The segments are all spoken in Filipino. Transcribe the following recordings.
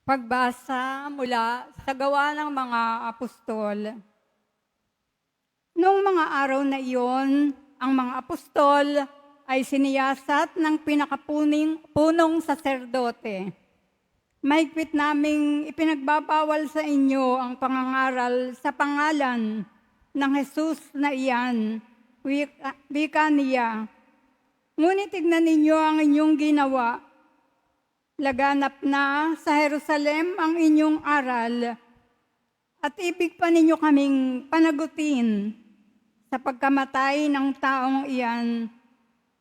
Pagbasa mula sa Gawa ng mga Apostol. Noong mga araw na iyon, ang mga apostol ay siniyasat ng punong saserdote. Mahigpit naming ipinagbabawal sa inyo ang pangangaral sa pangalan ng Jesus na iyan, wika niya. Ngunit tignan ninyo ang inyong ginawa. Laganap na sa Jerusalem ang inyong aral at ibig pa ninyo kaming panagutin sa pagkamatay ng taong iyan.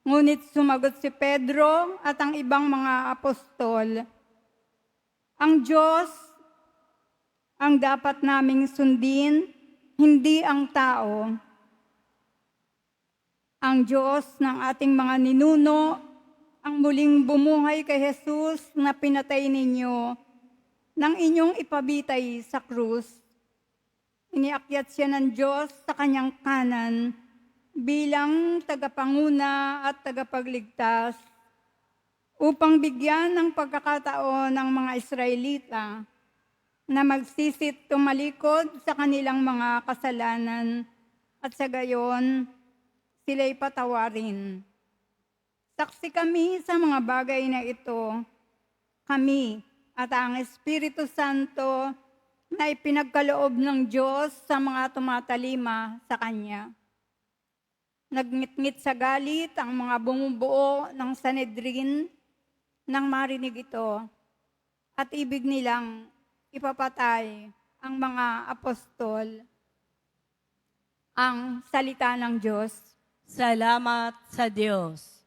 Ngunit sumagot si Pedro at ang ibang mga apostol, ang Diyos ang dapat naming sundin, hindi ang tao. Ang Diyos ng ating mga ninuno ang muling bumuhay kay Jesus na pinatay ninyo nang inyong ipabitay sa krus. Iniakyat siya ng Diyos sa kanyang kanan bilang tagapanguna at tagapagligtas upang bigyan ng pagkakataon ng mga Israelita na magsisit tumalikod sa kanilang mga kasalanan at sa gayon sila'y patawarin. Saksi kami sa mga bagay na ito, kami at ang Espiritu Santo na ipinagkaloob ng Diyos sa mga tumatalima sa Kanya. Nagngit-ngit sa galit ang mga bumubuo ng Sanhedrin nang marinig ito at ibig nilang ipapatay ang mga apostol. Ang salita ng Diyos. Salamat sa Diyos.